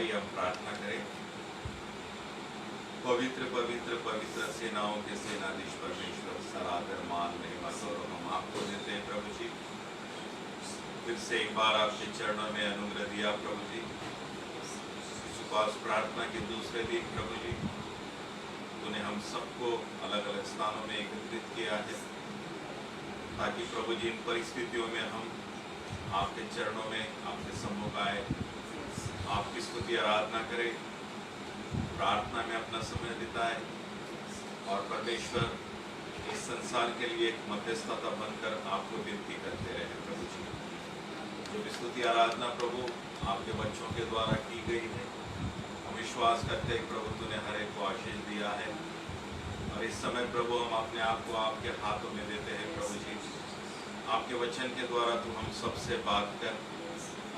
आइए हम प्रार्थना करें। पवित्र पवित्र पवित्र सेनाओं के सेनाधीश परमेश्वर, सरादर मान महिमा गौरव हम आपको देते हैं प्रभु जी। फिर से एक बार आपके चरणों में अनुग्रह दिया प्रभु जी। सुपास प्रार्थना के दूसरे दिन प्रभु जी तूने हम सबको अलग अलग स्थानों में एकत्रित किया है, ताकि प्रभु जी इन परिस्थितियों में हम आपके चरणों में आपके सम्मुख आए, आपकी स्तुति आराधना करें, प्रार्थना में अपना समय बिताए और परमेश्वर इस संसार के लिए एक मध्यस्थता बनकर आपको विनती करते रहे प्रभु जी। जो स्तुति आराधना प्रभु आपके बच्चों के द्वारा की गई है, हम विश्वास करते हैं प्रभु तूने हर एक को आशीष दिया है। और इस समय प्रभु हम अपने आप को आपके हाथों में देते हैं प्रभु जी। आपके वचन के द्वारा तू हम सबसे बात कर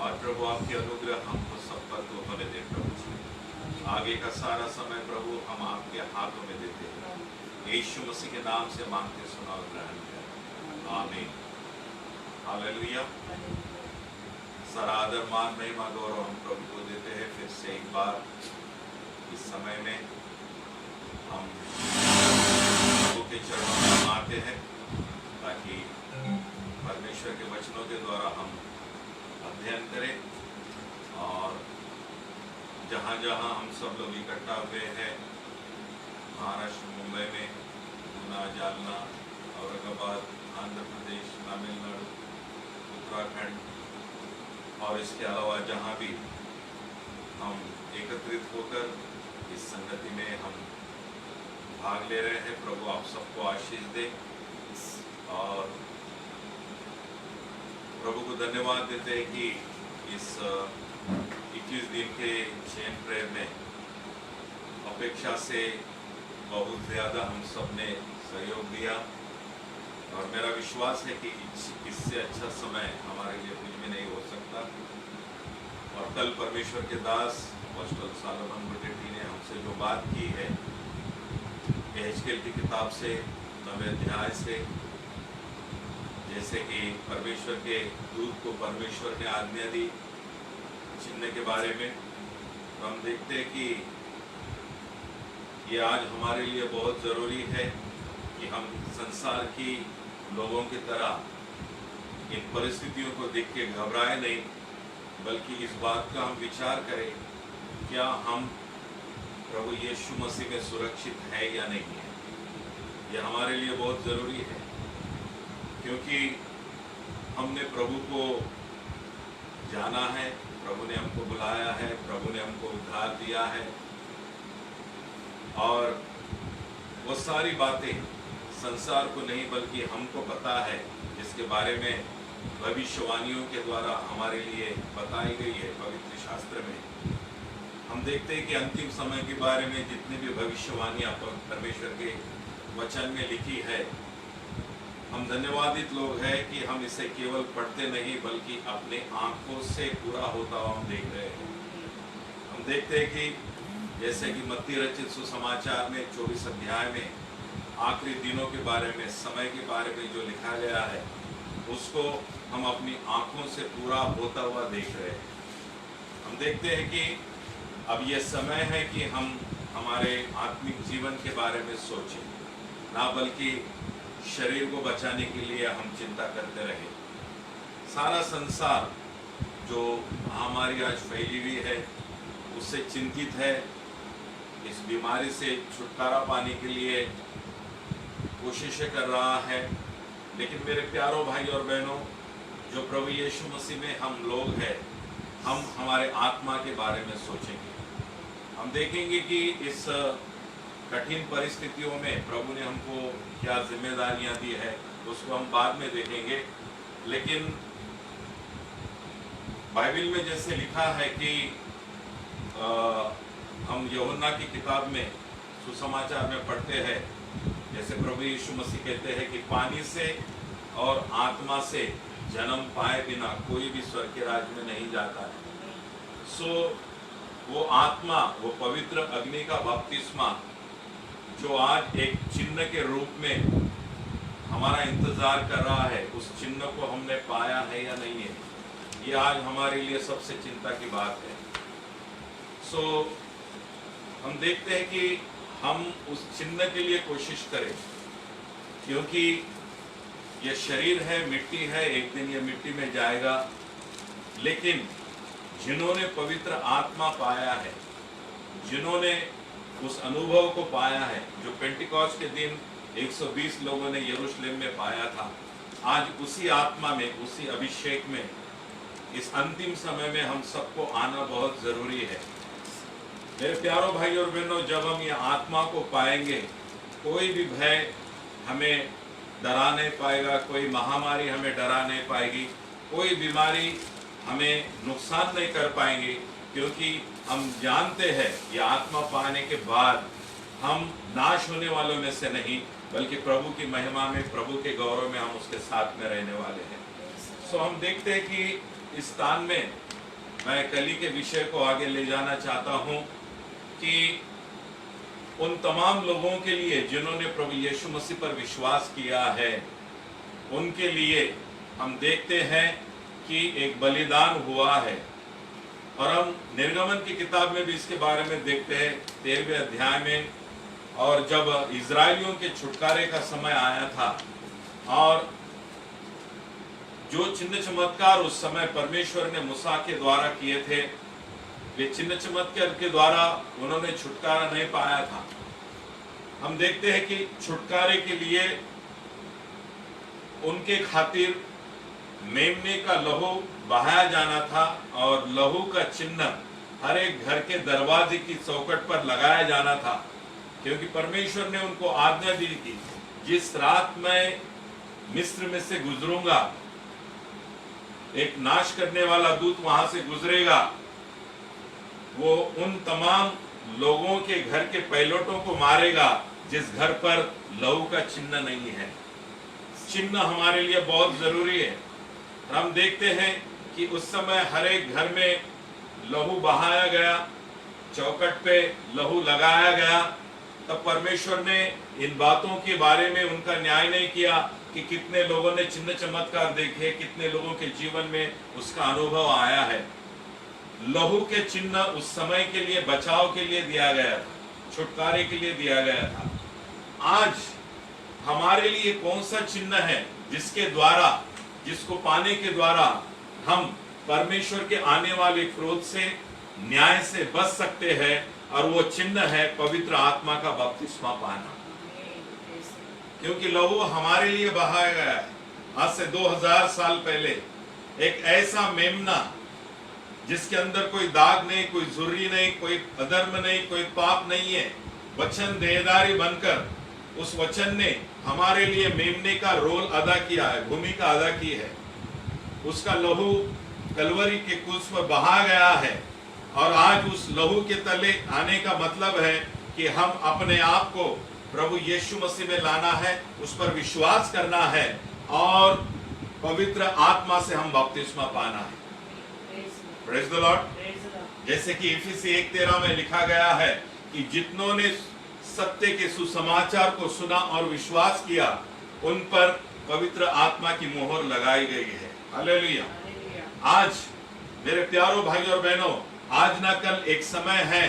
और प्रभु आपके अनुग्रह हमको सब पर तो होने दे प्रभु जी। आगे का सारा समय प्रभु हम आपके हाथों में देते हैं। यीशु मसीह के नाम से मांगते सुना और ग्रहण करें, आमीन। हालेलुया। सरादर मान महिमा गौरव हम प्रभु को देते हैं। फिर से एक बार इस समय में हम प्रभु के चरणों में हम आते हैं, ताकि परमेश्वर के वचनों के द्वारा हम अध्ययन करें। और जहाँ जहाँ हम सब लोग इकट्ठा हुए हैं, महाराष्ट्र, मुंबई में, पूना, जालना, औरंगाबाद, आंध्र प्रदेश, तमिलनाडु, उत्तराखंड और इसके अलावा जहाँ भी हम एकत्रित होकर इस संगति में हम भाग ले रहे हैं, प्रभु आप सबको आशीष दे। और प्रभु को धन्यवाद देते हैं कि इस 21 दिन के चैन प्रेयर में अपेक्षा से बहुत ज़्यादा हम सब ने सहयोग दिया। और मेरा विश्वास है कि इससे अच्छा समय हमारे लिए कुछ भी नहीं हो सकता। और कल परमेश्वर के दास अपोस्टल सॉलोमन बुटेटी ने हमसे जो बात की है, यहेजकेल की किताब से 9वें अध्याय से, जैसे कि परमेश्वर के दूत को परमेश्वर ने आज्ञा दी चिन्ह के बारे में, तो हम देखते हैं कि ये आज हमारे लिए बहुत ज़रूरी है कि हम संसार की लोगों की तरह इन परिस्थितियों को देख के घबराए नहीं, बल्कि इस बात का हम विचार करें, क्या हम प्रभु यीशु मसीह में सुरक्षित है या नहीं है। ये हमारे लिए बहुत ज़रूरी है, क्योंकि हमने प्रभु को जाना है, प्रभु ने हमको बुलाया है, प्रभु ने हमको उद्धार दिया है। और वो सारी बातें संसार को नहीं बल्कि हमको पता है, जिसके बारे में भविष्यवाणियों के द्वारा हमारे लिए बताई गई है पवित्र शास्त्र में। हम देखते हैं कि अंतिम समय के बारे में जितनी भी भविष्यवाणियाँ परमेश्वर के वचन में लिखी है, हम धन्यवादित लोग हैं कि हम इसे केवल पढ़ते नहीं बल्कि अपने आंखों से पूरा होता हुआ हम देख रहे हैं। हम देखते हैं कि जैसे कि मत्ती रचित सुसमाचार में 24 अध्याय में आखिरी दिनों के बारे में, समय के बारे में जो लिखा गया है, उसको हम अपनी आंखों से पूरा होता हुआ देख रहे हैं। हम देखते हैं कि अब ये समय है कि हम हमारे आत्मिक जीवन के बारे में सोचें, ना बल्कि शरीर को बचाने के लिए हम चिंता करते रहे। सारा संसार जो महामारी आज फैली हुई है उससे चिंतित है, इस बीमारी से छुटकारा पाने के लिए कोशिशें कर रहा है। लेकिन मेरे प्यारों भाई और बहनों, जो प्रभु यीशु मसीह में हम लोग हैं, हम हमारे आत्मा के बारे में सोचेंगे। हम देखेंगे कि इस कठिन परिस्थितियों में प्रभु ने हमको क्या जिम्मेदारियां दी है, उसको हम बाद में देखेंगे। लेकिन बाइबल में जैसे लिखा है कि हम यूहन्ना की किताब में सुसमाचार में पढ़ते हैं, जैसे प्रभु यीशु मसीह कहते हैं कि पानी से और आत्मा से जन्म पाए बिना कोई भी स्वर्ग के राज्य में नहीं जाता है। वो आत्मा, वो पवित्र अग्नि का बपतिस्मा जो आज एक चिन्ह के रूप में हमारा इंतजार कर रहा है, उस चिन्ह को हमने पाया है या नहीं है, ये आज हमारे लिए सबसे चिंता की बात है। सो हम देखते हैं कि हम उस चिन्ह के लिए कोशिश करें, क्योंकि ये शरीर है, मिट्टी है, एक दिन ये मिट्टी में जाएगा। लेकिन जिन्होंने पवित्र आत्मा पाया है, जिन्होंने उस अनुभव को पाया है जो पेंटिकॉस्ट के दिन 120 लोगों ने यरूशलेम में पाया था, आज उसी आत्मा में, उसी अभिषेक में, इस अंतिम समय में हम सबको आना बहुत जरूरी है। मेरे प्यारों भाई और बहनों, जब हम ये आत्मा को पाएंगे, कोई भी भय हमें डरा नहीं पाएगा, कोई महामारी हमें डरा नहीं पाएगी, कोई बीमारी हमें नुकसान नहीं कर पाएंगे, क्योंकि हम जानते हैं ये आत्मा पाने के बाद हम नाश होने वालों में से नहीं, बल्कि प्रभु की महिमा में, प्रभु के गौरव में हम उसके साथ में रहने वाले हैं। सो हम देखते हैं कि इस स्थान में मैं कली के विषय को आगे ले जाना चाहता हूं कि उन तमाम लोगों के लिए जिन्होंने प्रभु यीशु मसीह पर विश्वास किया है, उनके लिए हम देखते हैं कि एक बलिदान हुआ है। और हम निर्गमन की किताब में भी इसके बारे में देखते हैं 13वें अध्याय में। और जब इजरायलियों के छुटकारे का समय आया था और जो चिन्ह चमत्कार उस समय परमेश्वर ने मूसा के द्वारा किए थे, वे चिन्ह चमत्कार के द्वारा उन्होंने छुटकारा नहीं पाया था। हम देखते हैं कि छुटकारे के लिए उनके खातिर मेमने का लहू बहाया जाना था और लहू का चिन्ह हर एक घर के दरवाजे की चौखट पर लगाया जाना था, क्योंकि परमेश्वर ने उनको आज्ञा दी थी, जिस रात मैं मिस्र में से गुजरूंगा, एक नाश करने वाला दूत वहां से गुजरेगा, वो उन तमाम लोगों के घर के पैलोटों को मारेगा जिस घर पर लहू का चिन्ह नहीं है। चिन्ह हमारे लिए बहुत जरूरी है। हम देखते हैं कि उस समय हर एक घर में लहू बहाया गया, चौखट पे लहू लगाया गया। तब परमेश्वर ने इन बातों के बारे में उनका न्याय नहीं किया कि कितने लोगों ने चिन्ह चमत्कार देखे, कितने लोगों के जीवन में उसका अनुभव आया है। लहू के चिन्ह उस समय के लिए, बचाव के लिए दिया गया था, छुटकारे के लिए दिया गया था। आज हमारे लिए कौन सा चिन्ह है जिसके द्वारा, जिसको पाने के द्वारा हम परमेश्वर के आने वाले क्रोध से, न्याय से बच सकते हैं? और वो चिन्ह है पवित्र आत्मा का बपतिस्मा पाना। क्योंकि लहू हमारे लिए बहाया गया है। आज से 2000 साल पहले एक ऐसा मेमना जिसके अंदर कोई दाग नहीं, कोई झुर्री नहीं, कोई अधर्म नहीं, कोई पाप नहीं है, वचन देहधारी बनकर उस वचन ने हमारे लिए मेमने का रोल अदा किया है, भूमिका अदा की है। उसका लहू कलवरी के क्रूस पर बहा गया है और आज उस लहू के तले आने का मतलब है कि हम अपने आप को प्रभु यीशु मसीह में लाना है, उस पर विश्वास करना है और पवित्र आत्मा से हम बपतिस्मा पाना है। Praise the Lord. जैसे कि इफिसी 1:13 में लिखा गया है कि जितनों ने सत्य के सुसमाचार को सुना और विश्वास किया, उन पर पवित्र आत्मा की मोहर लगाई गई है। हालेलुया। आज मेरे प्यारों भाई और बहनों, आज ना कल एक समय है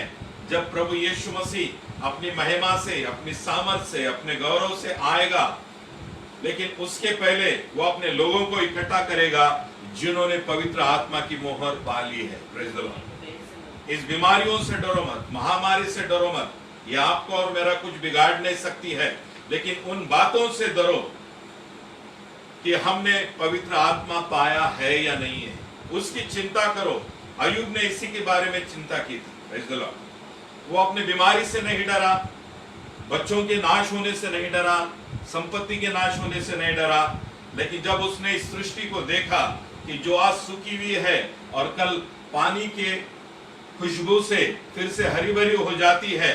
जब प्रभु यीशु मसीह अपनी महिमा से, अपनी सामर्थ से, अपने गौरव से आएगा, लेकिन उसके पहले वो अपने लोगों को इकट्ठा करेगा जिन्होंने पवित्र आत्मा की मोहर पा ली है। Praise the Lord. इस बीमारियों से डरो मत, महामारी से डरो मत, ये आपको और मेरा कुछ बिगाड़ नहीं सकती है, लेकिन उन बातों से डरो कि हमने पवित्र आत्मा पाया है या नहीं है, उसकी चिंता करो। अय्यूब ने इसी के बारे में चिंता की थी। Praise the Lord. वो अपने बीमारी से नहीं डरा, बच्चों के नाश होने से नहीं डरा, संपत्ति के नाश होने से नहीं डरा, लेकिन जब उसने इस सृष्टि को देखा कि जो आज सूखी हुई है और कल पानी के खुशबू से फिर से हरी भरी हो जाती है,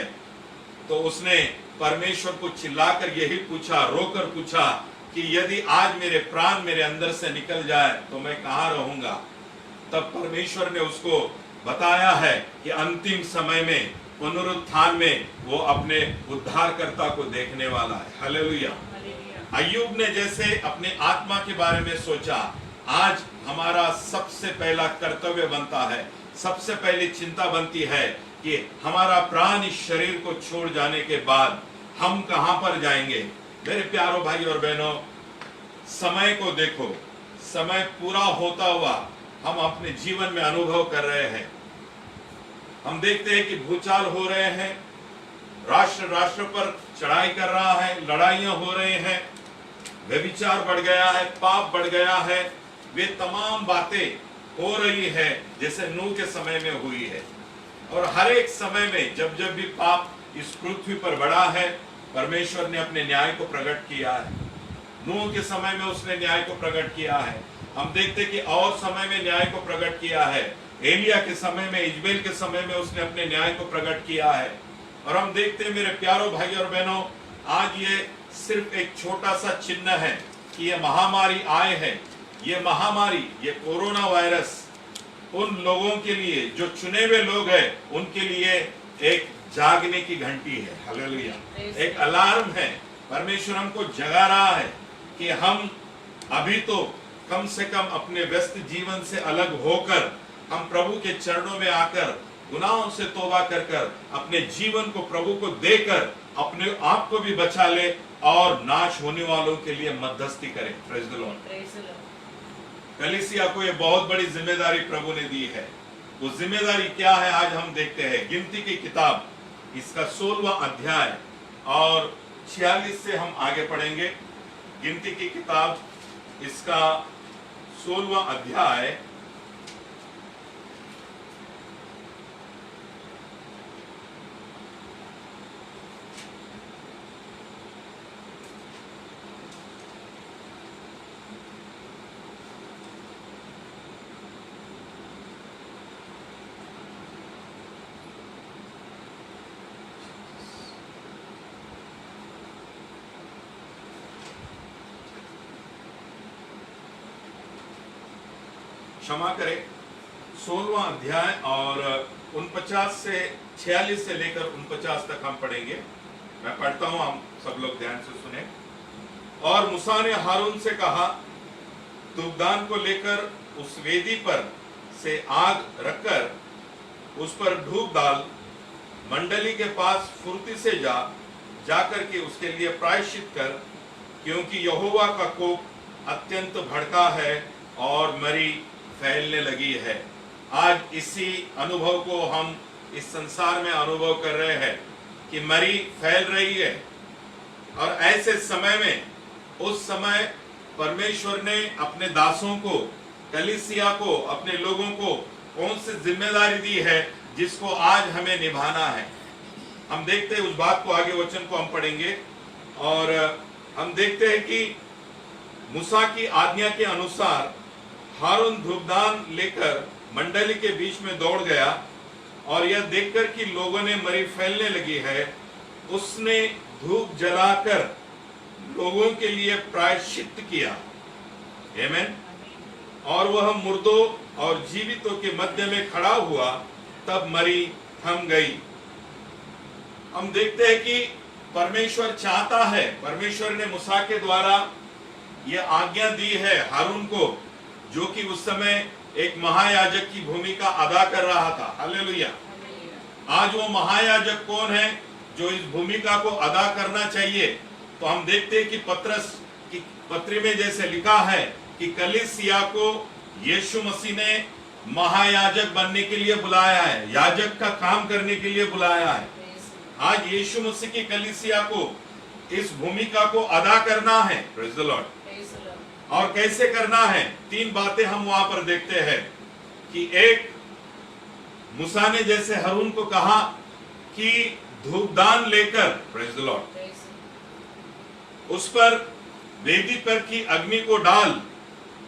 तो उसने परमेश्वर को चिल्लाकर यही पूछा, रोकर पूछा कि यदि आज मेरे प्राण मेरे अंदर से निकल जाए तो मैं कहाँ रहूंगा। तब परमेश्वर ने उसको बताया है कि अंतिम समय में, पुनरुत्थान में वो अपने उद्धारकर्ता को देखने वाला है। हालेलुया। अय्यूब ने जैसे अपने आत्मा के बारे में सोचा, आज हमारा सबसे पहला कर्तव्य बनता है, सबसे पहली चिंता बनती है कि हमारा प्राण इस शरीर को छोड़ जाने के बाद हम कहां पर जाएंगे। मेरे प्यारों भाई और बहनों, समय को देखो, समय पूरा होता हुआ हम अपने जीवन में अनुभव कर रहे हैं। हम देखते हैं कि भूचाल हो रहे हैं, राष्ट्र राष्ट्र पर चढ़ाई कर रहा है, लड़ाइयां हो रही हैं, व्यभिचार बढ़ गया है, पाप बढ़ गया है। वे तमाम बातें हो रही है जैसे नूह के समय में हुई है। और हर एक समय में जब जब भी पाप इस पृथ्वी पर बढ़ा है, परमेश्वर ने अपने न्याय को प्रकट किया है। नूह के समय में उसने न्याय को प्रकट किया है। हम देखते कि और समय में न्याय को प्रकट किया है। एलिया के समय में, इजबेल के समय में उसने अपने न्याय को प्रकट किया है। और हम देखते हैं मेरे प्यारों भाई और बहनों, आज ये सिर्फ एक छोटा सा चिन्ह है कि ये महामारी आए हैं। ये महामारी, ये कोरोना वायरस उन लोगों के लिए जो चुने हुए लोग हैं, उनके लिए एक जागने की घंटी है। हालेलुया, एक अलार्म है। परमेश्वर हमको जगा रहा है कि हम अभी तो कम से कम अपने व्यस्त जीवन से अलग होकर हम प्रभु के चरणों में आकर गुनाहों से तौबा कर कर अपने जीवन को प्रभु को देकर अपने आप को भी बचा ले और नाश होने वालों के लिए मध्यस्थी करें। Praise the Lord. कलीसिया को ये बहुत बड़ी जिम्मेदारी प्रभु ने दी है। वो जिम्मेदारी क्या है आज हम देखते हैं। गिनती की किताब इसका 16वां अध्याय और 46 से हम आगे पढ़ेंगे। गिनती की किताब इसका 16वां अध्याय क्षमा करें 16वां अध्याय और 49 से 46 से लेकर 49 तक हम पढ़ेंगे। मैं पढ़ता हूं, हम सब लोग ध्यान से सुने। और मूसा ने हारून से कहा, धूपदान को लेकर उस वेदी पर से आग रखकर उस पर धूप डाल, मंडली के पास फुर्ती से जाकर के उसके लिए प्रायश्चित कर, क्योंकि यहोवा का कोप अत्यंत भड़का है और मरी फैलने लगी है। आज इसी अनुभव को हम इस संसार में अनुभव कर रहे हैं कि मरी फैल रही है। और ऐसे समय में, उस समय परमेश्वर ने अपने दासों को, कलीसिया को, अपने लोगों को कौन सी जिम्मेदारी दी है जिसको आज हमें निभाना है। हम देखते हैं उस बात को, आगे वचन को हम पढ़ेंगे और हम देखते हैं कि मूसा की आज्ञा के अनुसार हारून धूपदान लेकर मंडली के बीच में दौड़ गया और यह देखकर कि लोगों ने मरी फैलने लगी है, उसने धूप जलाकर लोगों के लिए प्रायश्चित किया। आमीन। और वह मुर्दों और जीवितों के मध्य में खड़ा हुआ, तब मरी थम गई। हम देखते हैं कि परमेश्वर चाहता है, परमेश्वर ने मूसा के द्वारा यह आज्ञा दी है हारून को, जो कि उस समय एक महायाजक की भूमिका अदा कर रहा था। हालेलुया। आज वो महायाजक कौन है जो इस भूमिका को अदा करना चाहिए? तो हम देखते हैं कि पत्रस की पत्री में जैसे लिखा है कि कलीसिया को यीशु मसीह ने महायाजक बनने के लिए बुलाया है, याजक का काम करने के लिए बुलाया है। आज यीशु मसीह की कलीसिया को इस भूमिका को अदा करना है। Praise the Lord. और कैसे करना है? 3 बातें हम वहां पर देखते हैं कि एक, मूसा ने जैसे हारून को कहा कि धूपदान लेकर, प्रेज द लॉर्ड, उस पर वेदी पर की अग्नि को डाल,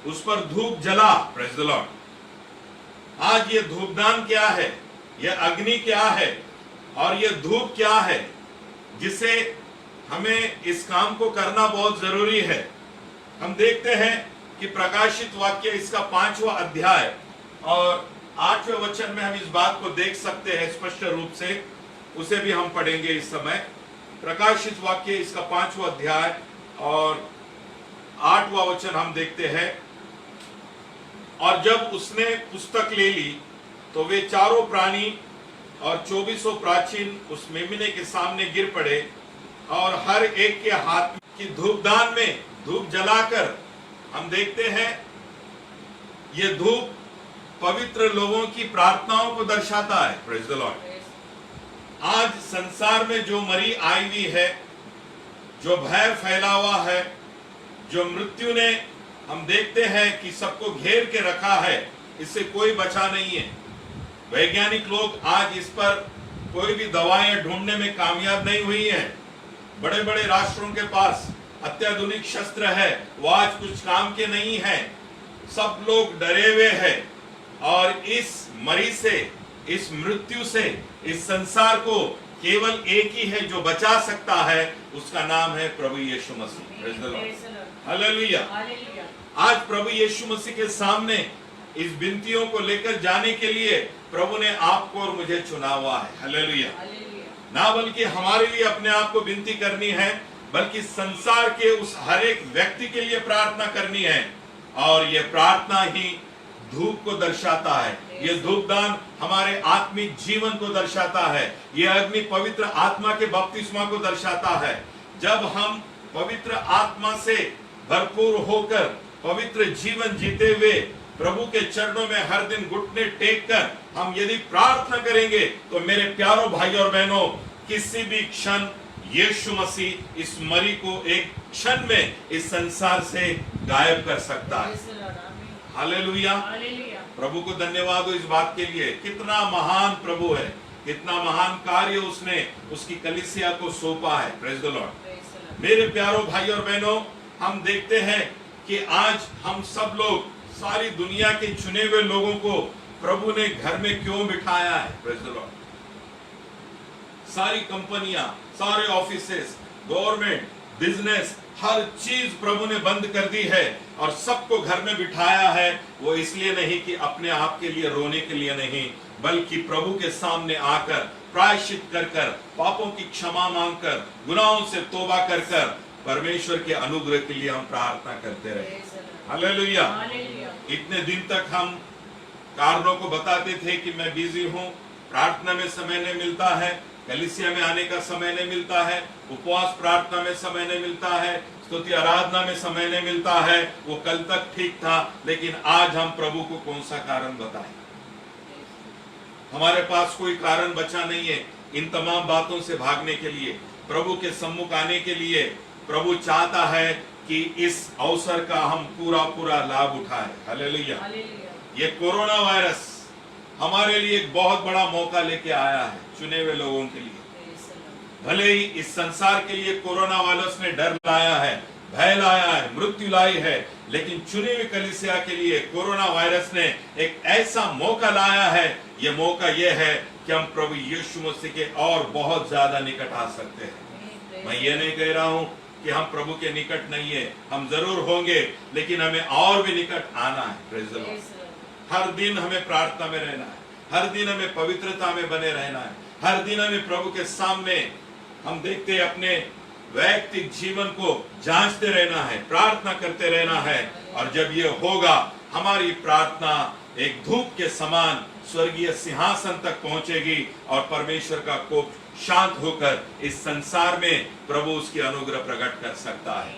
उस पर धूप जला। Praise the Lord. आज ये धूपदान क्या है, यह अग्नि क्या है और यह धूप क्या है, जिसे हमें इस काम को करना बहुत जरूरी है। हम देखते हैं कि प्रकाशित वाक्य इसका 5वां अध्याय और 8वें वचन में हम इस बात को देख सकते हैं स्पष्ट रूप से। उसे भी हम पढ़ेंगे इस समय। प्रकाशित वाक्य इसका 5वां अध्याय और 8वां वचन हम देखते हैं। और जब उसने पुस्तक ले ली तो वे चारों प्राणी और 2400 प्राचीन उस मेमने के सामने गिर पड़े और हर एक के हाथ की धूपदान में धूप जलाकर हम देखते हैं ये धूप पवित्र लोगों की प्रार्थनाओं को दर्शाता है। Praise the Lord. आज संसार में जो मरी आई हुई है, जो भय फैला हुआ है, जो मृत्यु ने हम देखते हैं कि सबको घेर के रखा है, इससे कोई बचा नहीं है। वैज्ञानिक लोग आज इस पर कोई भी दवाएं ढूंढने में कामयाब नहीं हुई हैं। बड़े बड़े राष्ट्रों के पास अत्याधुनिक शस्त्र है, वो आज कुछ काम के नहीं है। सब लोग डरे हुए हैं और इस मरी से, इस मृत्यु से, इस संसार को केवल एक ही है जो बचा सकता है, उसका नाम है प्रभु यीशु मसीह। हालेलुया। आज प्रभु यीशु मसीह के सामने इस विनतियों को लेकर जाने के लिए प्रभु ने आपको और मुझे चुना हुआ है। हालेलुया। ना बल्कि हमारे लिए अपने आप को विनती करनी है, बल्कि संसार के उस हर एक व्यक्ति के लिए प्रार्थना करनी है। और ये प्रार्थना ही धूप को दर्शाता है, ये धूपदान हमारे आत्मिक जीवन को दर्शाता है, ये अग्नि पवित्र आत्मा के बपतिस्मा को दर्शाता है। जब हम पवित्र आत्मा से भरपूर होकर पवित्र जीवन जीते हुए प्रभु के चरणों में हर दिन घुटने टेक कर हम यदि प्रार्थना करेंगे, तो मेरे प्यारों भाई और बहनों, किसी भी क्षण यीशु मसीह इस मरी को एक क्षण में इस संसार से गायब कर सकता है। हालेलुया। प्रभु को धन्यवाद हो इस बात के लिए। कितना महान प्रभु है, कितना महान कार्य उसने उसकी कलीसिया को सौंपा है। Praise the Lord. मेरे प्यारों भाई और बहनों, हम देखते हैं कि आज हम सब लोग, सारी दुनिया के चुने हुए लोगों को प्रभु ने घर में क्यों बिठाया है। Praise the Lord. सारी कंपनियां, सारे ऑफिसेस, गवर्नमेंट, बिजनेस, हर चीज प्रभु ने बंद कर दी है और सबको घर में बिठाया है। वो इसलिए नहीं कि अपने आप के लिए, रोने के लिए नहीं, बल्कि प्रभु के सामने आकर प्रायश्चित कर कर, पापों की क्षमा मांगकर, गुनाहों से तौबा कर कर परमेश्वर के अनुग्रह के लिए हम प्रार्थना करते रहे। हालेलुया। इतने दिन तक हम कारणों को बताते थे कि मैं बिजी हूँ, प्रार्थना में समय नहीं मिलता है, कलीसिया में आने का समय नहीं मिलता है, उपवास प्रार्थना में समय नहीं मिलता है, स्तुति आराधना में समय नहीं मिलता है। वो कल तक ठीक था, लेकिन आज हम प्रभु को कौन सा कारण बताएं? हमारे पास कोई कारण बचा नहीं है इन तमाम बातों से भागने के लिए, प्रभु के सम्मुख आने के लिए। प्रभु चाहता है कि इस अवसर का हम पूरा लाभ उठाएं। हालेलुया। ये कोरोना वायरस हमारे लिए एक बहुत बड़ा मौका लेके आया है, चुने हुए लोगों के लिए। भले ही इस संसार के लिए कोरोना वायरस ने डर लाया है, भय लाया है, मृत्यु लाई है, लेकिन चुने हुए कलीसिया के लिए कोरोना वायरस ने एक ऐसा मौका लाया है। ये मौका ये है कि हम प्रभु यीशु मसीह के और बहुत ज्यादा निकट आ सकते हैं। मैं ये नहीं कह रहा हूं कि हम प्रभु के निकट नहीं है, हम जरूर होंगे, लेकिन हमें और भी निकट आना है। Praise the Lord. हर दिन हमें प्रार्थना में रहना है, हर दिन हमें पवित्रता में बने रहना है, हर दिन हमें प्रभु के सामने हम देखते अपने वैयक्तिक जीवन को जांचते रहना है, प्रार्थना करते रहना है। और जब ये होगा, हमारी प्रार्थना एक धूप के समान स्वर्गीय सिंहासन तक पहुंचेगी और परमेश्वर का कोप शांत होकर इस संसार में प्रभु उसकी अनुग्रह प्रकट कर सकता है।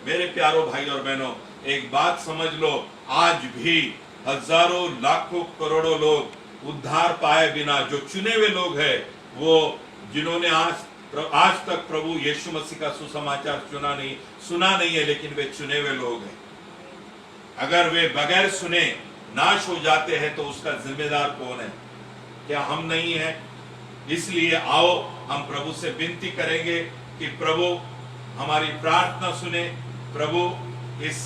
मेरे प्यारों भाई और बहनों, एक बात समझ लो, आज भी हजारों, लाखों, करोड़ों लोग उद्धार पाए बिना, जो चुने हुए लोग हैं, वो जिन्होंने आज तक प्रभु यीशु मसीह का सुसमाचार सुना नहीं है, लेकिन वे चुने हुए लोग हैं। अगर वे बगैर सुने नाश हो जाते हैं, तो उसका जिम्मेदार कौन है? क्या हम नहीं है? इसलिए आओ हम प्रभु से विनती करेंगे कि प्रभु हमारी प्रार्थना सुने, प्रभु इस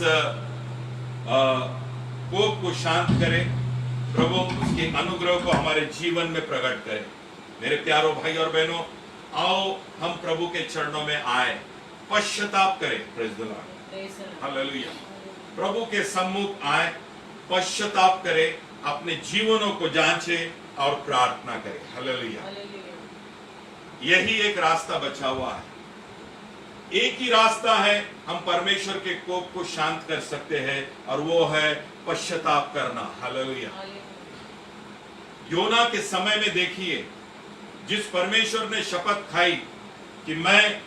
कोप को शांत करे, प्रभु उसके अनुग्रह को हमारे जीवन में प्रकट करे। मेरे प्यारों भाई और बहनों, आओ हम प्रभु के चरणों में आए, पश्चाताप करें। Praise the Lord. हालेलुया। प्रभु के सम्मुख आए, पश्चाताप करें, अपने जीवनों को जांचे और प्रार्थना करें। हालेलुया। यही एक रास्ता बचा हुआ है, एक ही रास्ता है हम परमेश्वर के कोप को शांत कर सकते हैं, और वो है पश्चाताप करना। हालेलुया। योना के समय में देखिए, जिस परमेश्वर ने शपथ खाई कि मैं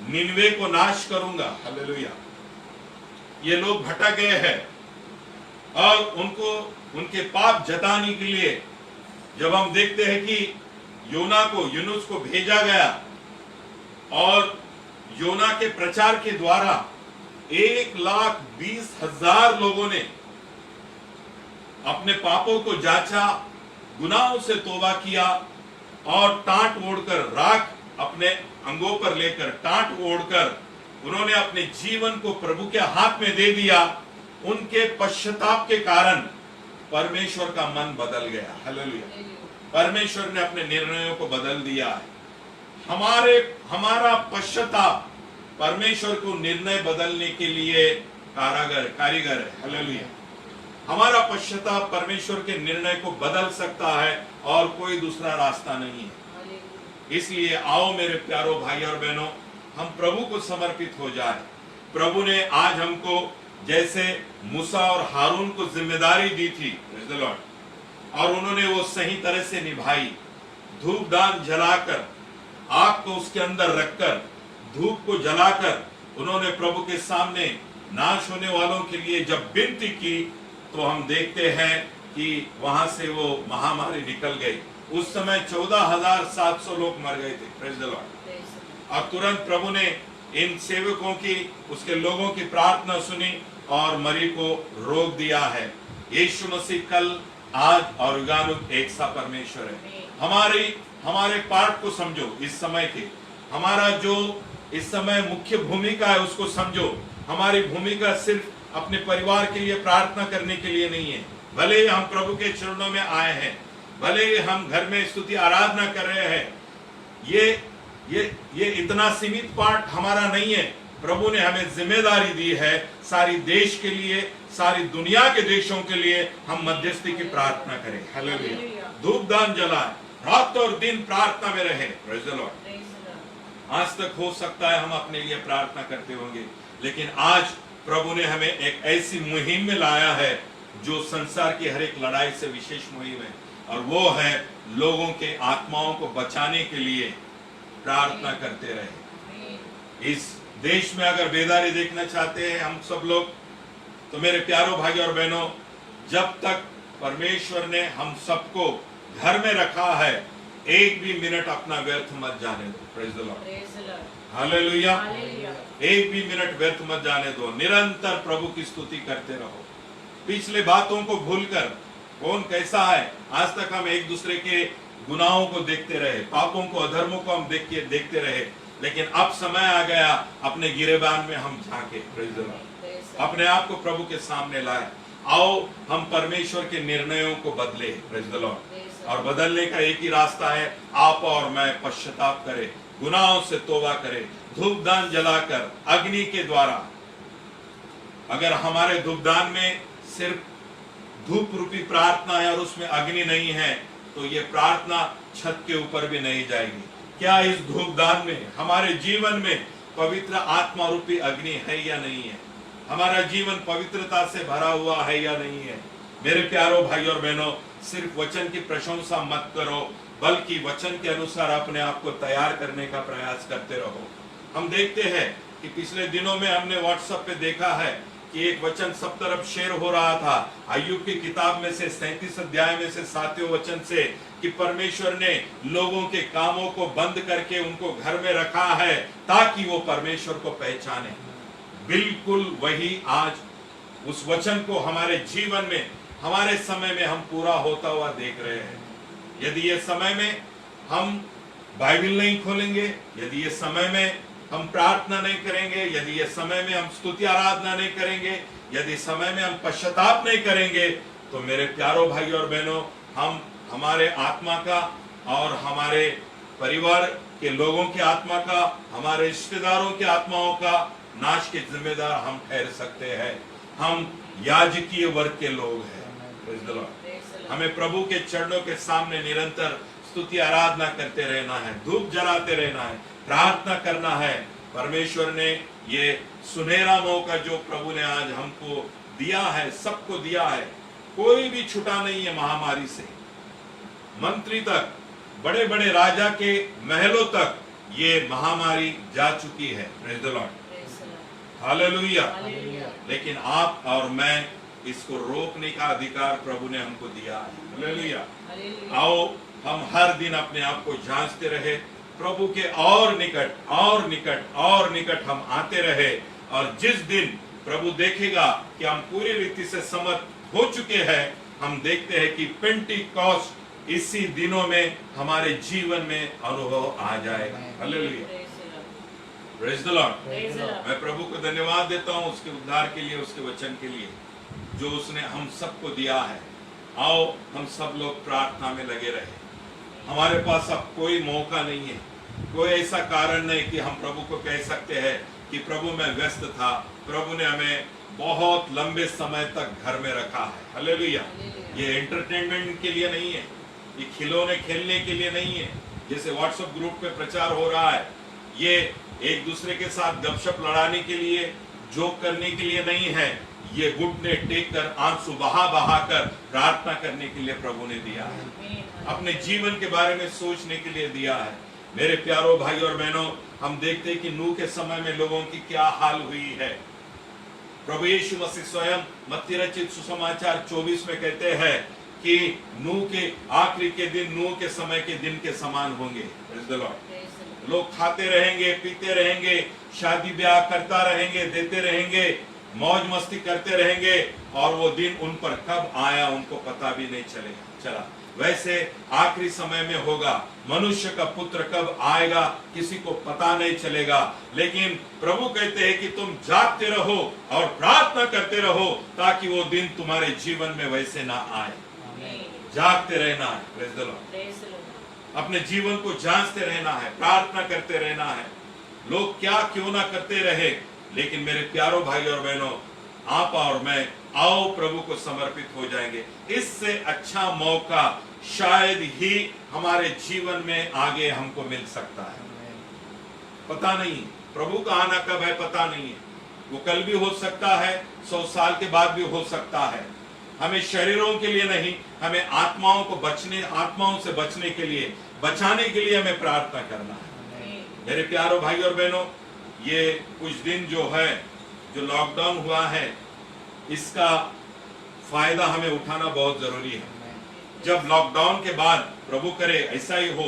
निनवे को नाश करूंगा, हालेलुया, ये लोग भटक गए हैं और उनको उनके पाप जताने के लिए जब हम देखते हैं कि यूनुस को भेजा गया और योना के प्रचार के द्वारा 1,20,000 लोगों ने अपने पापों को जांचा, गुनाहों से तौबा किया और टांट ओढ़कर, राख अपने अंगों पर लेकर, टांट ओढ़कर उन्होंने अपने जीवन को प्रभु के हाथ में दे दिया। उनके पश्चाताप के कारण परमेश्वर का मन बदल गया, हालेलुया। परमेश्वर ने अपने निर्णयों को बदल दिया है। हमारा पश्चाताप परमेश्वर को निर्णय बदलने के लिए कारीगर है, हालेलुया। हमारा पश्चाताप परमेश्वर के निर्णय को बदल सकता है और कोई दूसरा रास्ता नहीं है। इसलिए आओ मेरे प्यारो भाई और बहनों, हम प्रभु को समर्पित हो जाए। प्रभु ने आज हमको जैसे मूसा और हारून को जिम्मेदारी दी थी, प्रेज़ द लॉर्ड, और उन्होंने वो सही तरह से निभाई। धूप दान जलाकर, आग को उसके अंदर रखकर, धूप को जलाकर उन्होंने प्रभु के सामने नाश होने वालों के लिए जब विनती की, तो हम देखते हैं कि वहां से वो महामारी निकल गई। उस समय 14,700 लोग मर गए थे, प्रेज़ द लॉर्ड। और तुरंत प्रभु ने इन सेवकों की, उसके लोगों की प्रार्थना सुनी और मरी को रोक दिया है। यीशु मसीह कल, आज और युगानुग एक सा परमेश्वर है। हमारे पार्ट को समझो इस समय के, हमारा जो इस समय मुख्य भूमिका है उसको समझो। हमारी भूमिका सिर्फ अपने परिवार के लिए प्रार्थना करने के लिए नहीं है। भले ही हम प्रभु के चरणों में आए हैं, भले ही हम घर में स्तुति आराधना कर रहे हैं, ये इतना सीमित पार्ट हमारा नहीं है। प्रभु ने हमें जिम्मेदारी दी है सारी देश के लिए, सारी दुनिया के देशों के लिए हम मध्यस्थी की प्रार्थना करें, हालेलुया। धूप दान जलाए, रात और दिन प्रार्थना में रहे, प्रेज़ द लॉर्ड। आज तक हो सकता है हम अपने लिए प्रार्थना करते होंगे, लेकिन आज प्रभु ने हमें एक ऐसी मुहिम में लाया है जो संसार की हर एक लड़ाई से विशेष मुहिम है, और वो है लोगों के आत्माओं को बचाने के लिए प्रार्थना करते रहे। इस देश में अगर बेदारी देखना चाहते हैं हम सब लोग, तो मेरे प्यारों भाई और बहनों, जब तक परमेश्वर ने हम सबको घर में रखा है, एक भी मिनट अपना व्यर्थ मत जाने दो, प्रेज़ द लॉर्ड, हालेलुया। एक भी मिनट व्यर्थ मत जाने दो, निरंतर प्रभु की स्तुति करते रहो। पिछले बातों को भूलकर, कौन कैसा है, आज तक हम एक दूसरे के गुनाहों को देखते रहे, पापों को, अधर्मों को हम देखते रहे, लेकिन अब समय आ गया अपने गिरेबान में हम झांके, प्रेज़ द लॉर्ड, अपने आप को प्रभु के सामने लाए। आओ हम परमेश्वर के निर्णयों को बदले, प्रेज़ द लॉर्ड। और बदलने का एक ही रास्ता है, आप और मैं पश्चाताप करें, गुनाहों से तौबा करें, धूपदान जलाकर अग्नि के द्वारा। अगर हमारे धूपदान में सिर्फ धूप रूपी प्रार्थना है और उसमें अग्नि नहीं है, तो ये प्रार्थना छत के ऊपर भी नहीं जाएगी। क्या इस धूपदान में, हमारे जीवन में पवित्र आत्मा रूपी अग्नि है या नहीं है? हमारा जीवन पवित्रता से भरा हुआ है या नहीं है? मेरे प्यारों भाई और बहनों, सिर्फ वचन की प्रशंसा मत करो, बल्कि वचन के अनुसार अपने आप को तैयार करने का प्रयास करते रहो। हम देखते हैं कि पिछले दिनों में हमने व्हाट्सएप पे देखा है कि एक वचन सब तरफ शेयर हो रहा था, अय्यूब की किताब में से 37 अध्याय में से 7वें वचन से, कि परमेश्वर ने लोगों के कामों को बंद करके उनको घर में रखा है ताकि वो परमेश्वर को पहचाने। बिल्कुल वही आज उस वचन को हमारे जीवन में, हमारे समय में हम पूरा होता हुआ देख रहे हैं। यदि ये समय में हम बाइबल नहीं खोलेंगे, यदि ये समय में हम प्रार्थना नहीं करेंगे, यदि ये समय में हम स्तुति आराधना नहीं करेंगे, यदि समय में हम पश्चाताप नहीं करेंगे, तो मेरे प्यारों भाई और बहनों, हम हमारे आत्मा का और हमारे परिवार के लोगों की आत्मा का, हमारे रिश्तेदारों की आत्माओं का नाश के जिम्मेदार हम ठहर सकते हैं। हम याजकीय वर्ग के लोग हैं। हमें प्रभु के चरणों के सामने निरंतर स्तुति आराधना करते रहना है, धूप जलाते रहना है, प्रार्थना करना है। परमेश्वर ने ये सुनहरा मौका जो प्रभु ने आज हमको दिया है, सबको दिया है, कोई भी छूटा नहीं है महामारी से। मंत्री तक बड़े बड़े राजा के महलों तक ये महामारी जा चुकी है। Praise the Lord, hallelujah. लेकिन आप और मैं इसको रोकने का अधिकार प्रभु ने हमको दिया है। हालेलुया। आओ हम हर दिन अपने आप को जांचते रहे, प्रभु के और निकट और निकट और निकट हम आते रहे, और जिस दिन प्रभु देखेगा कि हम पूरी रीति से समर्थ हो चुके हैं, हम देखते हैं कि पेंटिकॉस्ट इसी दिनों में हमारे जीवन में अनुभव आ जाएगा। Hallelujah, praise the Lord. मैं प्रभु को धन्यवाद देता हूं उसके उद्धार के लिए, उसके वचन के लिए जो उसने हम सबको दिया है। आओ हम सब लोग प्रार्थना में लगे रहे। हमारे पास अब कोई मौका नहीं है, कोई ऐसा कारण नहीं कि हम प्रभु को कह सकते हैं कि प्रभु मैं व्यस्त था। प्रभु ने हमें बहुत लंबे समय तक घर में रखा है। हालेलुया। ये एंटरटेनमेंट के लिए नहीं है, ये खिलौने खेलने के लिए नहीं है, जैसे व्हाट्सएप ग्रुप पे प्रचार हो रहा है। ये एक दूसरे के साथ गपशप लड़ाने के लिए, जोक करने के लिए नहीं है। ये घुटने टेक कर आंसू बहा बहा कर प्रार्थना करने के लिए प्रभु ने दिया है, अपने जीवन के बारे में सोचने के लिए दिया है। मेरे प्यारों भाई और बहनों, हम देखते हैं कि नूह के समय में लोगों की क्या हाल हुई है। प्रभु यीशु मसीह स्वयं मत्ती रचित सुसमाचार 24 में कहते हैं कि नूह के आखिरी के दिन नूह के समय के दिन के समान होंगे। Praise the Lord. लोग खाते रहेंगे, पीते रहेंगे, शादी ब्याह करता रहेंगे, देते रहेंगे, मौज मस्ती करते रहेंगे, और वो दिन उन पर कब आया उनको पता भी नहीं चला। वैसे आखिरी समय में होगा। मनुष्य का पुत्र कब आएगा किसी को पता नहीं चलेगा, लेकिन प्रभु कहते हैं कि तुम जागते रहो और प्रार्थना करते रहो ताकि वो दिन तुम्हारे जीवन में वैसे ना आए। जागते रहना है। Praise the Lord. अपने जीवन को जांचते रहना है, प्रार्थना करते रहना है। लोग क्या क्यों ना करते रहे, लेकिन मेरे प्यारों भाई और बहनों, आप और मैं आओ प्रभु को समर्पित हो जाएंगे। इससे अच्छा मौका शायद ही हमारे जीवन में आगे हमको मिल सकता है। पता नहीं प्रभु का आना कब है, पता नहीं है। वो कल भी हो सकता है, 100 साल के बाद भी हो सकता है। हमें शरीरों के लिए नहीं, हमें आत्माओं से बचने के लिए, बचाने के लिए हमें प्रार्थना करना है। मेरे प्यारों भाई और बहनों, ये कुछ दिन जो है, जो लॉकडाउन हुआ है, इसका फायदा हमें उठाना बहुत जरूरी है। जब लॉकडाउन के बाद प्रभु करे ऐसा ही हो,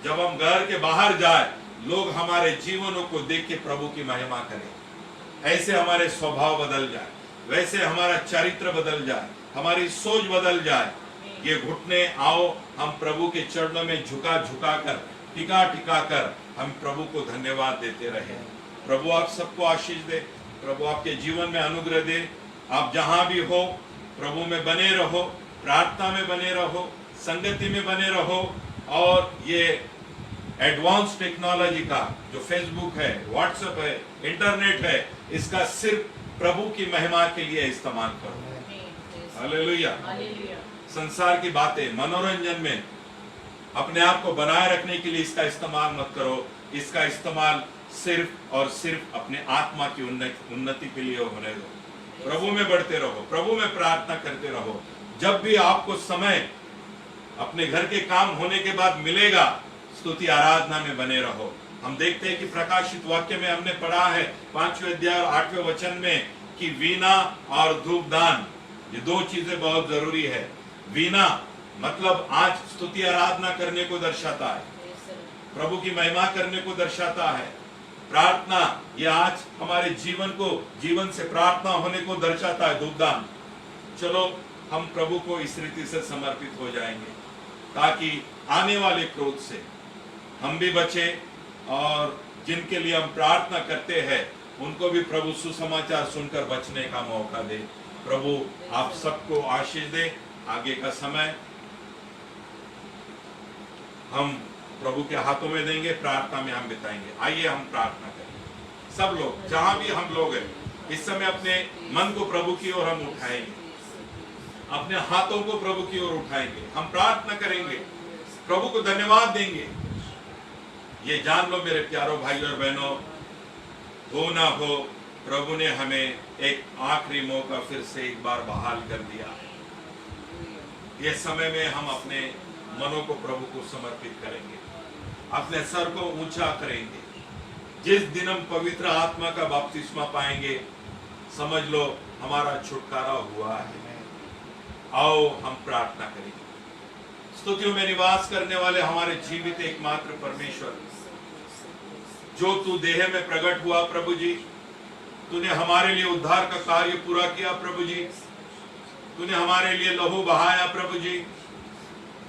जब हम घर के बाहर जाए, लोग हमारे जीवनों को देख के प्रभु की महिमा करें। ऐसे हमारे स्वभाव बदल जाए, वैसे हमारा चरित्र बदल जाए, हमारी सोच बदल जाए। ये घुटने आओ हम प्रभु के चरणों में झुका झुका कर, टिका टिका कर हम प्रभु को धन्यवाद देते रहे। प्रभु आप सबको आशीष दे, प्रभु आपके जीवन में अनुग्रह दे। आप जहां भी हो प्रभु में बने रहो, प्रार्थना में बने रहो, संगति में बने रहो, और ये एडवांस टेक्नोलॉजी का जो फेसबुक है, व्हाट्सएप है, इंटरनेट है, इसका सिर्फ प्रभु की महिमा के लिए इस्तेमाल करो। हालेलुया। संसार की बातें, मनोरंजन में अपने आप को बनाए रखने के लिए इसका इस्तेमाल मत करो। इसका इस्तेमाल सिर्फ और सिर्फ अपने आत्मा की उन्नति के लिए होने दो। प्रभु में बढ़ते रहो, प्रभु में प्रार्थना करते रहो। जब भी आपको समय अपने घर के काम होने के बाद मिलेगा, स्तुति आराधना में बने रहो। हम देखते हैं कि प्रकाशित वाक्य में हमने पढ़ा है 5वें अध्याय और 8वें वचन में कि वीणा और धूपदान, ये दो चीजें बहुत जरूरी है। वीणा मतलब आज स्तुति आराधना करने को दर्शाता है, प्रभु की महिमा करने को दर्शाता है। प्रार्थना ये आज हमारे जीवन से प्रार्थना होने को दर्शाता है। धूपदान, चलो हम प्रभु को इस रीति से समर्पित हो जाएंगे ताकि आने वाले क्रोध से हम भी बचे, और जिनके लिए हम प्रार्थना करते हैं उनको भी प्रभु सुसमाचार सुनकर बचने का मौका दे। प्रभु आप सबको आशीष दे। आगे का समय हम प्रभु के हाथों में देंगे, प्रार्थना में हम बिताएंगे। आइए हम प्रार्थना करें। सब लोग जहां भी हम लोग हैं इस समय अपने मन को प्रभु की ओर हम उठाएंगे, अपने हाथों को प्रभु की ओर उठाएंगे। हम प्रार्थना करेंगे, प्रभु को धन्यवाद देंगे। ये जान लो मेरे प्यारों भाई और बहनों, हो ना हो प्रभु ने हमें एक आखिरी मौका फिर से एक बार बहाल कर दिया है। ये समय में हम अपने मनों को प्रभु को समर्पित करेंगे, अपने सर को ऊंचा करेंगे। जिस दिन हम पवित्र आत्मा का बपतिस्मा पाएंगे, समझ लो हमारा छुटकारा हुआ है। आओ हम प्रार्थना करेंगे। स्तुतियों में निवास करने वाले हमारे जीवित एकमात्र परमेश्वर, जो तू देह में प्रकट हुआ प्रभु जी, तूने हमारे लिए उद्धार का कार्य पूरा किया प्रभु जी, तूने हमारे लिए लहू बहाया प्रभु जी।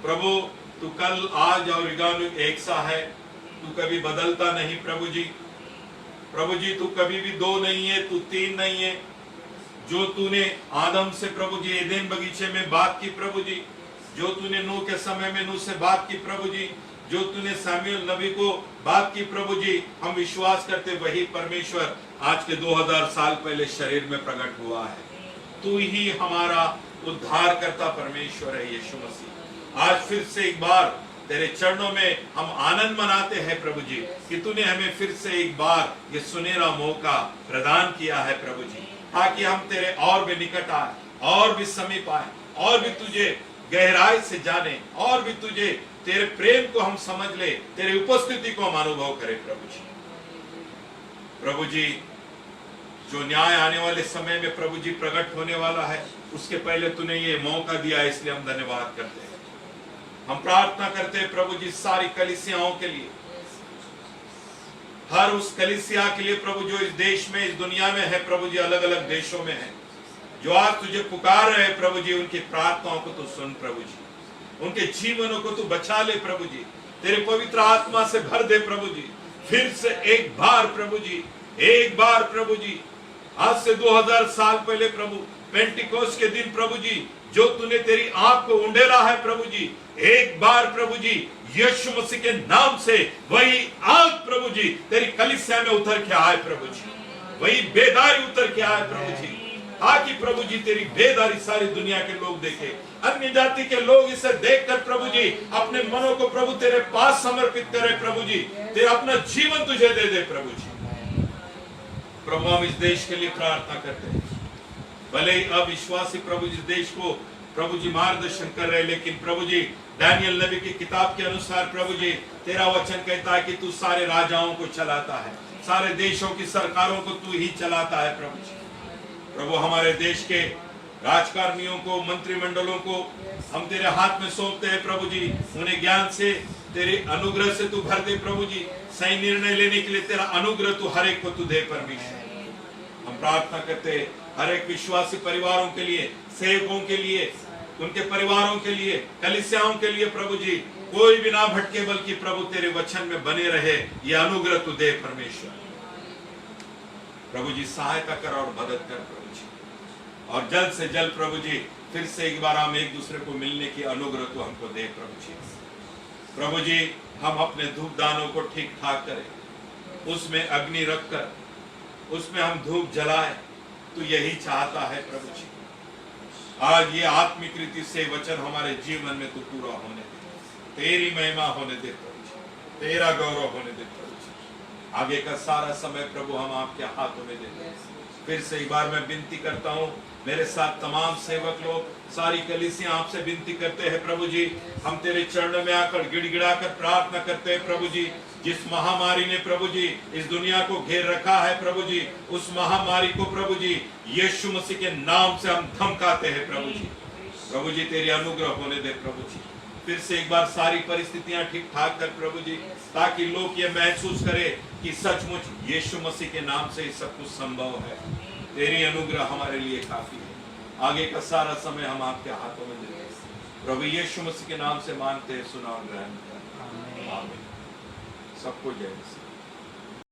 प्रभु तू कल आज और युगानुयुग एक सा है, तू कभी बदलता नहीं प्रभु जी। प्रभु जी तू कभी भी दो नहीं है, तू तीन नहीं है। जो तूने आदम से प्रभु जी एदेन बगीचे में बात की प्रभु जी, जो तूने नूह के समय में नूह से बात की प्रभु जी, जो तूने सामुएल नबी को बात की प्रभु जी, हम विश्वास करते वही परमेश्वर आज के 2000 साल पहले शरीर में प्रकट हुआ है। तू ही हमारा उद्धार करता परमेश्वर है यीशु मसीह। आज फिर से एक बार तेरे चरणों में हम आनंद मनाते हैं प्रभु जी कि तूने हमें फिर से एक बार ये सुनहरा मौका प्रदान किया है प्रभु जी, ताकि हम तेरे और भी निकट आए, और भी समीप आए, और भी तुझे गहराई से जाने, और भी तुझे तेरे प्रेम को हम समझ ले, तेरे उपस्थिति को हम अनुभव करें प्रभु जी। प्रभु जी जो न्याय आने वाले समय में प्रभु जी प्रकट होने वाला है, उसके पहले तूने ये मौका दिया, इसलिए हम धन्यवाद करते हैं। हम प्रार्थना करते हैं प्रभु जी सारी कलीसियाओं के लिए, हर उस कलीसिया के लिए प्रभु जो इस देश में, इस दुनिया में है प्रभु जी, अलग अलग देशों में है, जो आज तुझे पुकार रहे प्रभु जी, उनकी प्रार्थनाओं को तू सुन प्रभु जी, उनके जीवनों को तू बचा ले प्रभु जी, तेरे पवित्र आत्मा से भर दे प्रभु जी। फिर से एक बार प्रभु जी, एक बार प्रभु जी, आज से 2000 साल पहले प्रभु पेंटिकोस्ट के दिन प्रभु जी, जो तूने तेरी आंख को उंडेला है प्रभु जी, एक बार प्रभु जी यीशु मसीह के नाम से वही आग प्रभु जी तेरी कलीसिया में उतर के आए प्रभु जी, वही बेदारी उतर के आए प्रभु जी, ताकि प्रभु जी तेरी बेदारी सारी दुनिया के लोग देखे, अन्य जाति के लोग इसे देखकर प्रभु जी अपने मनों को प्रभु तेरे पास समर्पित करे प्रभु जी, तेरा अपना जीवन तुझे दे दे प्रभु जी। प्रभु हम इस देश के लिए प्रार्थना करते हैं, भले ही अविश्वासी प्रभु जी देश को प्रभु जी मार्गदर्शन कर रहे, लेकिन प्रभु जी दानियल नबी की किताब के अनुसार प्रभु जी तेरा वचन कहता है कि तू सारे राजाओं को चलाता है, सारे देशों की सरकारों को तू ही चलाता है प्रभु जी। प्रभु हमारे देश के राजकारणियों को, मंत्रिमंडलों को हम तेरे हाथ में सौंपते हैं प्रभु जी, उन्हें ज्ञान से तेरे अनुग्रह से तू भर दे प्रभु जी, सही निर्णय लेने के लिए तेरा अनुग्रह तू हर एक को तू दे परमेश्वर। हम प्रार्थना करते हैं हर एक विश्वासी परिवारों के लिए, सेवकों के लिए, उनके परिवारों के लिए, कलीसियाओं के लिए प्रभु जी, कोई भी ना भटके, बल्कि प्रभु तेरे वचन में बने रहे, ये अनुग्रह तू दे परमेश्वर। प्रभु जी सहायता कर और मदद कर प्रभु जी, और जल्द से जल्द प्रभु जी फिर से एक बार हम एक दूसरे को मिलने की अनुग्रह तो हमको दे प्रभु जी। प्रभु जी हम अपने धूप दानों को ठीक ठाक करें, उसमें अग्नि रखकर उसमें हम धूप जलाएं, तो यही चाहता है प्रभु जी। आज ये आत्मिक रीति से वचन हमारे जीवन में तू पूरा होने दे, तेरी महिमा होने दे प्रभु जी, तेरा गौरव होने दे प्रभु जी। आगे का सारा समय प्रभु हम आपके हाथों में देते हैं। फिर से एक बार मैं विनती करता हूँ, मेरे साथ तमाम सेवक लोग, सारी कलीसियां आपसे विनती करते हैं प्रभु जी, हम तेरे चरणों में आकर गिड़गिड़ा कर प्रार्थना करते हैं प्रभु जी। जिस महामारी ने प्रभु जी इस दुनिया को घेर रखा है प्रभु जी, उस महामारी को प्रभु जी यीशु मसीह के नाम से हम धमकाते हैं प्रभु जी। प्रभु जी तेरी अनुग्रह होने दे प्रभु जी। फिर से एक बार सारी परिस्थितियां ठीक ठाक कर प्रभु जी, ताकि लोग ये महसूस करें कि सचमुच यीशु मसीह के नाम से ही सब कुछ संभव है। तेरी अनुग्रह हमारे लिए काफी है। आगे का सारा समय हम आपके हाथों में देते हैं प्रभु यीशु मसीह के नाम से मांगते हैं, सुना और ग्रहण करें। आमीन। सबको जय मसीह।